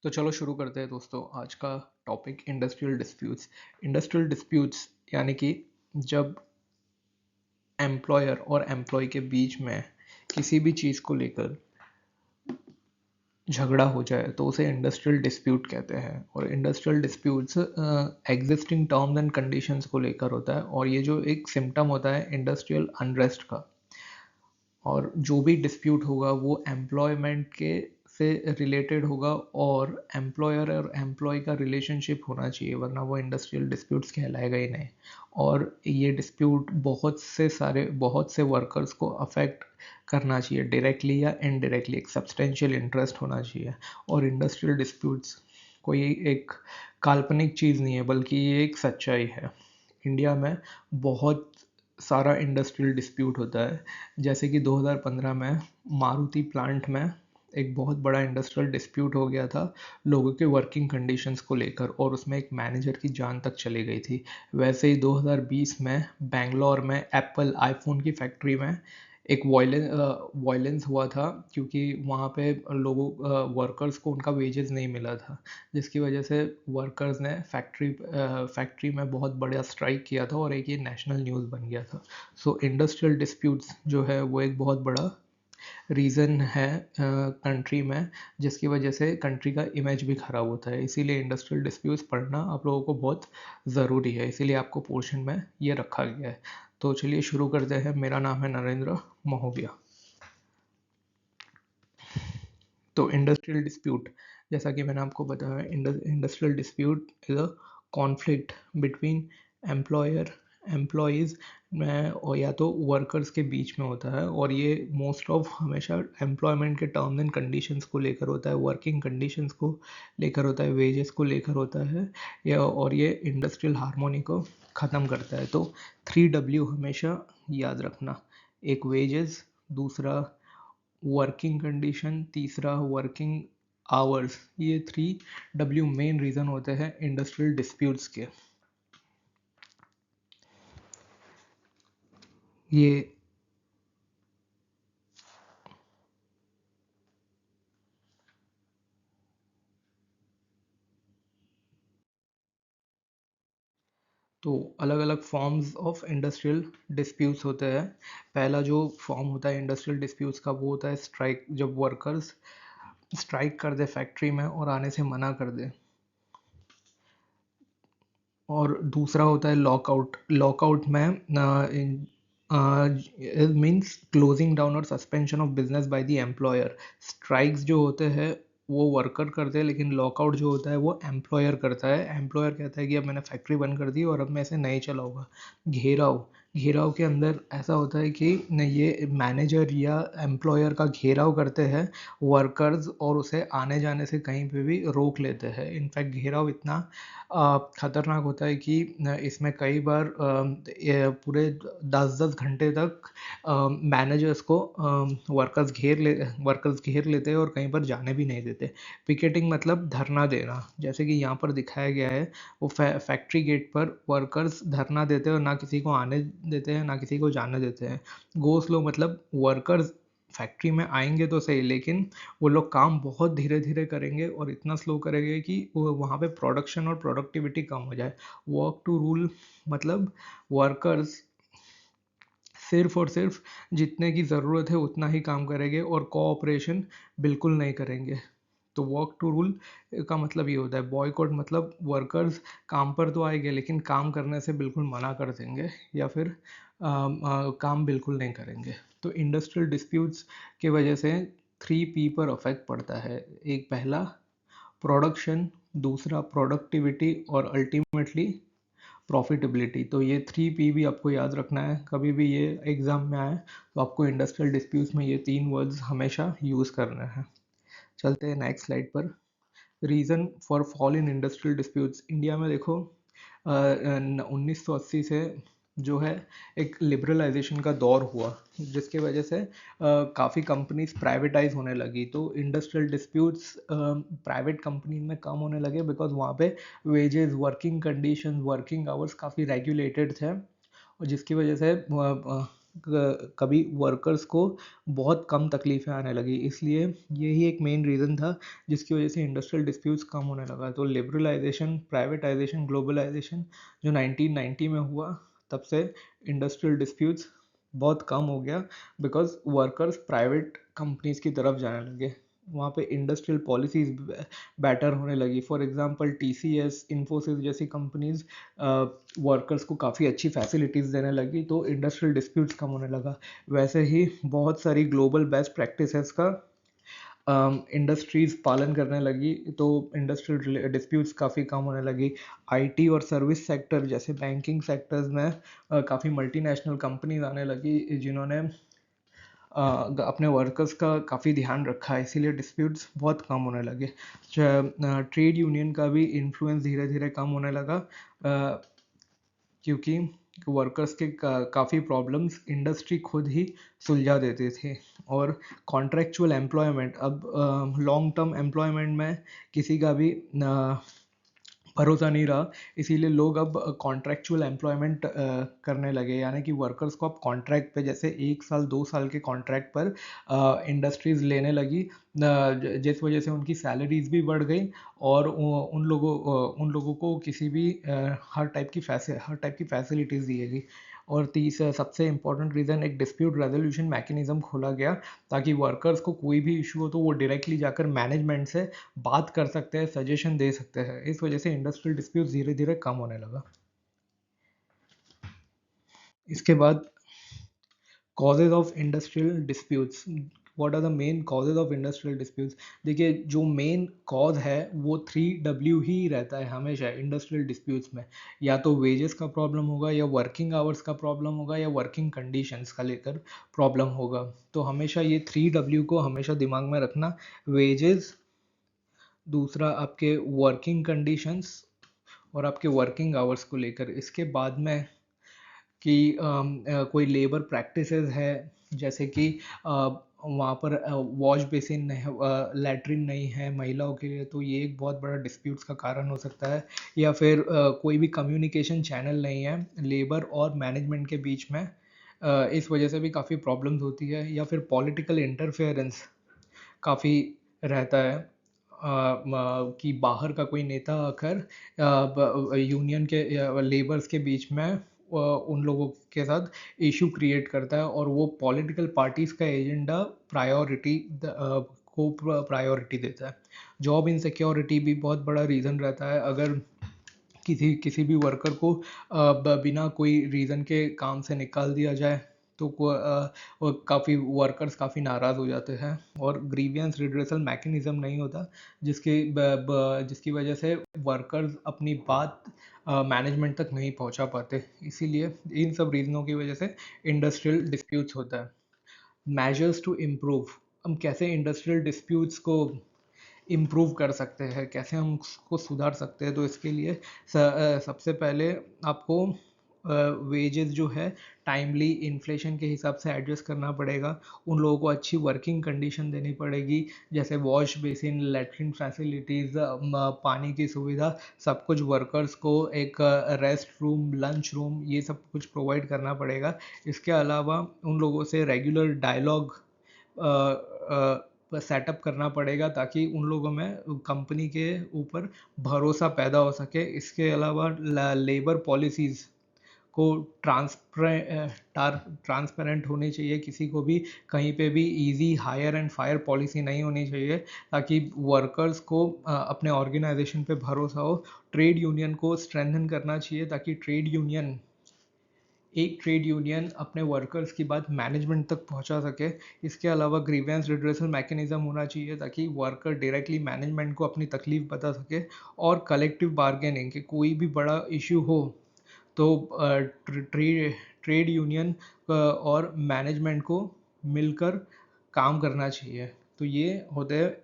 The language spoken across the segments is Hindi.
तो चलो शुरू करते हैं दोस्तों। आज का topic industrial disputes. Industrial disputes यानी कि जब एम्प्लॉयर और एम्प्लॉय के बीच में किसी भी चीज़ को लेकर झगड़ा हो जाए तो उसे इंडस्ट्रियल डिस्प्यूट कहते हैं। और industrial disputes existing terms and conditions को लेकर होता है, और ये जो एक सिम्टम होता है इंडस्ट्रियल अनरेस्ट का। और जो भी डिस्प्यूट होगा वो एम्प्लॉयमेंट के से रिलेटेड होगा, और एम्प्लॉयर और एम्प्लॉय का रिलेशनशिप होना चाहिए, वरना वो इंडस्ट्रियल डिस्प्यूट्स कहलाएगा ही नहीं। और ये डिस्प्यूट बहुत से वर्कर्स को अफेक्ट करना चाहिए, डायरेक्टली या इनडायरेक्टली एक सब्सटेंशियल इंटरेस्ट होना चाहिए। और इंडस्ट्रियल डिस्प्यूट्स कोई एक काल्पनिक चीज़ नहीं है, बल्कि ये एक सच्चाई है। इंडिया में बहुत सारा इंडस्ट्रियल डिस्प्यूट होता है। जैसे कि 2015 में मारुति प्लांट में एक बहुत बड़ा इंडस्ट्रियल डिस्प्यूट हो गया था लोगों के वर्किंग कंडीशंस को लेकर, और उसमें एक मैनेजर की जान तक चली गई थी। वैसे ही 2020 में बेंगलोर में एप्पल आईफोन की फैक्ट्री में एक वायलेंस हुआ था, क्योंकि वहाँ पे लोगों वर्कर्स को उनका वेजेस नहीं मिला था, जिसकी वजह से वर्कर्स ने फैक्ट्री में बहुत बड़ा स्ट्राइक किया था, और एक ये नेशनल न्यूज़ बन गया था। सो इंडस्ट्रियल डिस्प्यूट्स जो है वो एक बहुत बड़ा रीज़न है कंट्री में, जिसकी वजह से कंट्री का इमेज भी ख़राब होता है। इसीलिए इंडस्ट्रियल डिस्प्यूट्स पढ़ना आप लोगों को बहुत ज़रूरी है, इसीलिए आपको पोर्शन में ये रखा गया है। तो चलिए शुरू करते हैं। मेरा नाम है नरेंद्र महोबिया। तो इंडस्ट्रियल डिस्प्यूट, जैसा कि मैंने आपको बताया, industrial dispute is a conflict between employer employees में, और या तो वर्कर्स के बीच में होता है। और ये मोस्ट ऑफ हमेशा एम्प्लॉयमेंट के टर्म्स एंड कंडीशंस को लेकर होता है, वर्किंग कंडीशंस को लेकर होता है, वेजेस को लेकर होता है, या और ये इंडस्ट्रियल हार्मोनी को ख़त्म करता है। तो 3W हमेशा याद रखना। एक वेजेस, दूसरा वर्किंग कंडीशन, तीसरा वर्किंग आवर्स। ये 3W मेन रीज़न होते हैं इंडस्ट्रियल डिस्प्यूट्स के। ये तो अलग अलग फॉर्म्स ऑफ इंडस्ट्रियल डिस्प्यूट्स होते हैं। पहला जो फॉर्म होता है इंडस्ट्रियल डिस्प्यूट्स का वो होता है स्ट्राइक, जब वर्कर्स स्ट्राइक कर दे फैक्ट्री में और आने से मना कर दे। और दूसरा होता है लॉकआउट। लॉकआउट में मीन्स क्लोजिंग डाउन और suspension of business by the employer. Strikes जो होते हैं वो वर्कर करते हैं, लेकिन लॉकआउट जो होता है वो एम्प्लॉयर करता है। एम्प्लॉयर कहता है कि अब मैंने फैक्ट्री बंद कर दी और अब मैं इसे नहीं चलाऊंगा। घेराव, घेराव के अंदर ऐसा होता है कि ये मैनेजर या एम्प्लॉयर का घेराव करते हैं वर्कर्स, और उसे आने जाने से कहीं पे भी रोक लेते हैं। इनफैक्ट घेराव इतना खतरनाक होता है कि इसमें कई बार ये पूरे 10-10 घंटे तक मैनेजर्स को वर्कर्स घेर लेते हैं और कहीं पर जाने भी नहीं देते। पिकेटिंग मतलब धरना देना, जैसे कि यहाँ पर दिखाया गया है। वो फैक्ट्री गेट पर वर्कर्स धरना देते हैं और ना किसी को आने देते हैं ना किसी को जाने देते हैं। गो स्लो मतलब वर्कर्स फैक्ट्री में आएंगे तो सही, लेकिन वो लोग काम बहुत धीरे धीरे करेंगे और इतना स्लो करेंगे कि वो वहाँ पे प्रोडक्शन और प्रोडक्टिविटी कम हो जाए। वर्क टू रूल मतलब वर्कर्स सिर्फ और सिर्फ जितने की ज़रूरत है उतना ही काम करेंगे और कोऑपरेशन बिल्कुल नहीं करेंगे। तो वर्क टू रूल का मतलब ये होता है। बॉयकॉट मतलब वर्कर्स काम पर तो आएंगे लेकिन काम करने से बिल्कुल मना कर देंगे, या फिर काम बिल्कुल नहीं करेंगे। तो इंडस्ट्रियल डिस्प्यूट्स की वजह से 3P पर अफेक्ट पड़ता है। एक पहला प्रोडक्शन, दूसरा प्रोडक्टिविटी, और अल्टीमेटली प्रॉफिटेबिलिटी। तो ये 3P भी आपको याद रखना है। कभी भी ये एग्ज़ाम में आए तो आपको इंडस्ट्रियल डिस्प्यूट्स में ये 3 वर्ड्स हमेशा यूज़ करना है। चलते हैं नेक्स्ट स्लाइड पर। Reason for fall in industrial disputes. India में देखो 1980 से जो है एक लिबरलाइजेशन का दौर हुआ, जिसकी वजह से काफ़ी कंपनीज प्राइवेटाइज होने लगी। तो इंडस्ट्रियल डिस्प्यूट्स प्राइवेट कंपनी में कम होने लगे, बिकॉज वहाँ पे wages, working condition, working hours काफ़ी रेगुलेटेड थे, और जिसकी वजह से कभी वर्कर्स को बहुत कम तकलीफें आने लगी। इसलिए यही एक मेन रीज़न था जिसकी वजह से इंडस्ट्रियल डिस्प्यूट्स कम होने लगा। तो लिबरलाइजेशन, प्राइवेटाइजेशन, ग्लोबलाइजेशन जो 1990 में हुआ, तब से इंडस्ट्रियल डिस्प्यूट्स बहुत कम हो गया, बिकॉज वर्कर्स प्राइवेट कंपनीज की तरफ जाने लगे। वहाँ पे इंडस्ट्रियल पॉलिसीज बेटर होने लगी। फॉर एग्जांपल टीसीएस, इन्फोसिस जैसी कंपनीज वर्कर्स को काफ़ी अच्छी फैसिलिटीज़ देने लगी, तो इंडस्ट्रियल डिस्प्यूट्स कम होने लगा। वैसे ही बहुत सारी ग्लोबल बेस्ट प्रैक्टिसेस का इंडस्ट्रीज़ पालन करने लगी, तो इंडस्ट्रियल डिस्प्यूट्स काफ़ी कम होने लगी। आईटी और सर्विस सेक्टर जैसे बैंकिंग सेक्टर्स में काफ़ी मल्टीनेशनल कंपनीज आने लगी जिन्होंने अपने वर्कर्स का काफ़ी ध्यान रखा है, इसीलिए डिस्प्यूट्स बहुत कम होने लगे। ट्रेड यूनियन का भी इन्फ्लुएंस धीरे धीरे कम होने लगा, क्योंकि वर्कर्स के काफ़ी प्रॉब्लम्स इंडस्ट्री खुद ही सुलझा देते थे। और कॉन्ट्रैक्चुअल एम्प्लॉयमेंट, अब लॉन्ग टर्म एम्प्लॉयमेंट में किसी का भी भरोसा नहीं रहा, इसीलिए लोग अब कॉन्ट्रैक्चुअल एम्प्लॉयमेंट करने लगे, यानी कि वर्कर्स को अब कॉन्ट्रैक्ट पे, जैसे 1 साल 2 साल के कॉन्ट्रैक्ट पर इंडस्ट्रीज लेने लगी, जिस वजह से उनकी सैलरीज भी बढ़ गई और उन लोगों को किसी भी हर टाइप की फैसिलिटीज़ दी गई। और तीसरा सबसे इम्पोर्टेंट रीज़न, एक डिस्प्यूट रेजोल्यूशन मैकेनिज्म खोला गया, ताकि वर्कर्स को कोई भी इशू हो तो वो डायरेक्टली जाकर मैनेजमेंट से बात कर सकते हैं, सजेशन दे सकते हैं। इस वजह से इंडस्ट्रियल डिस्प्यूट धीरे धीरे कम होने लगा। इसके बाद causes of industrial disputes. What are the main causes of industrial disputes? देखिए, जो मेन कॉज है वो 3W ही रहता है हमेशा इंडस्ट्रियल डिस्प्यूट्स में। या तो वेजेस का प्रॉब्लम होगा, या वर्किंग आवर्स का प्रॉब्लम होगा, या वर्किंग कंडीशंस का लेकर प्रॉब्लम होगा। तो हमेशा ये 3W को हमेशा दिमाग में रखना। वेजेस, दूसरा आपके वर्किंग कंडीशंस, और आपके वर्किंग आवर्स को लेकर। इसके बाद में कि कोई लेबर प्रैक्टिसेस है, जैसे कि वहाँ पर वॉश बेसिन नहीं, लैट्रिन नहीं है महिलाओं के लिए, तो ये एक बहुत बड़ा डिस्प्यूट्स का कारण हो सकता है। या फिर कोई भी कम्युनिकेशन चैनल नहीं है लेबर और मैनेजमेंट के बीच में, इस वजह से भी काफ़ी प्रॉब्लम्स होती है। या फिर पॉलिटिकल इंटरफेरेंस काफ़ी रहता है, कि बाहर का कोई नेता आकर यूनियन के लेबर्स के बीच में उन लोगों के साथ इशू क्रिएट करता है, और वो पॉलिटिकल पार्टीज का एजेंडा प्रायोरिटी को प्रायोरिटी देता है। जॉब इनसिक्योरिटी भी बहुत बड़ा रीज़न रहता है। अगर किसी किसी भी वर्कर को बिना कोई रीज़न के काम से निकाल दिया जाए, तो काफ़ी वर्कर्स काफ़ी नाराज़ हो जाते हैं, और ग्रीवियंस रिड्रेसल मैकेनिज्म नहीं होता, जिसकी वजह से वर्कर्स अपनी बात मैनेजमेंट तक नहीं पहुंचा पाते। इसीलिए इन सब रीज़नों की वजह से इंडस्ट्रियल डिस्प्यूट्स होता है। मेजर्स टू इम्प्रूव, हम कैसे इंडस्ट्रियल डिस्प्यूट्स को इम्प्रूव कर सकते हैं, कैसे हम उसको सुधार सकते हैं? तो इसके लिए सबसे पहले आपको वेजेस जो है टाइमली इन्फ्लेशन के हिसाब से एडजस्ट करना पड़ेगा। उन लोगों को अच्छी वर्किंग कंडीशन देनी पड़ेगी, जैसे वॉश बेसिन, लैट्रिन फैसिलिटीज़, पानी की सुविधा, सब कुछ वर्कर्स को एक रेस्ट रूम, लंच रूम, ये सब कुछ प्रोवाइड करना पड़ेगा। इसके अलावा उन लोगों से रेगुलर डायलॉग सेटअप करना पड़ेगा, ताकि उन लोगों में कंपनी के ऊपर भरोसा पैदा हो सके। इसके अलावा लेबर पॉलिसीज़ को ट्रांसपेरेंट होनी चाहिए, किसी को भी कहीं पे भी easy hire and fire policy नहीं होनी चाहिए, ताकि वर्कर्स को अपने ऑर्गेनाइजेशन पे भरोसा हो। ट्रेड यूनियन को स्ट्रेंथन करना चाहिए, ताकि एक ट्रेड यूनियन अपने वर्कर्स की बात मैनेजमेंट तक पहुंचा सके। इसके अलावा ग्रीवेंस रिड्रेसल मैकेनिज्म होना चाहिए, ताकि वर्कर डायरेक्टली मैनेजमेंट को अपनी तकलीफ बता सके। और कलेक्टिव बार्गेनिंग के कोई भी बड़ा इशू हो तो ट्रेड यूनियन और मैनेजमेंट को मिलकर काम करना चाहिए। तो ये होते हैं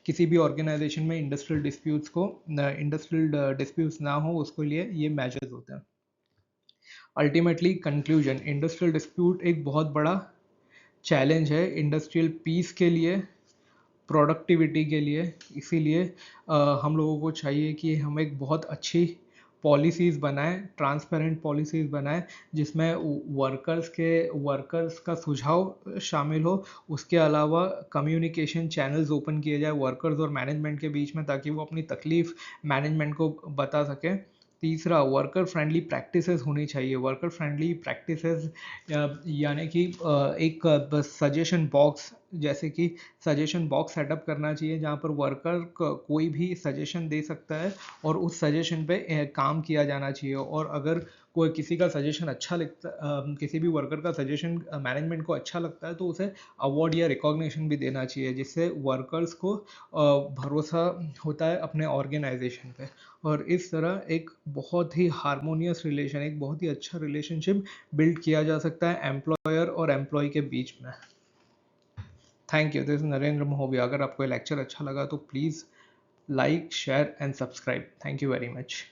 किसी भी ऑर्गेनाइजेशन में इंडस्ट्रियल डिस्प्यूट्स ना हो उसके लिए ये मेजर्स होते हैं। अल्टीमेटली कंक्लूजन, इंडस्ट्रियल डिस्प्यूट एक बहुत बड़ा चैलेंज है इंडस्ट्रियल पीस के लिए, प्रोडक्टिविटी के लिए। इसीलिए हम लोगों को चाहिए कि हम एक बहुत अच्छी पॉलिसीज़ बनाएं, ट्रांसपेरेंट पॉलिसीज़ बनाएं जिसमें वर्कर्स का सुझाव शामिल हो। उसके अलावा कम्युनिकेशन चैनल्स ओपन किए जाए वर्कर्स और मैनेजमेंट के बीच में, ताकि वो अपनी तकलीफ मैनेजमेंट को बता सकें। तीसरा, वर्कर फ्रेंडली प्रैक्टिसेस होनी चाहिए। वर्कर फ्रेंडली प्रैक्टिसेस यानी कि एक सजेशन बॉक्स, जैसे कि सजेशन बॉक्स सेटअप करना चाहिए जहाँ पर वर्कर कोई भी सजेशन दे सकता है और उस सजेशन पे काम किया जाना चाहिए। और अगर कोई किसी का सजेशन अच्छा लगता, किसी भी वर्कर का सजेशन मैनेजमेंट को अच्छा लगता है तो उसे अवार्ड या रिकॉग्निशन भी देना चाहिए, जिससे वर्कर्स को भरोसा होता है अपने ऑर्गेनाइजेशन पे। और इस तरह एक बहुत ही हारमोनियस रिलेशन, एक बहुत ही अच्छा रिलेशनशिप बिल्ड किया जा सकता है एम्प्लॉयर और एम्प्लॉय के बीच में। Thank you, this is Narendra Mahobia. अगर आपको ये लेक्चर अच्छा लगा तो please like, share and subscribe. Thank you very much.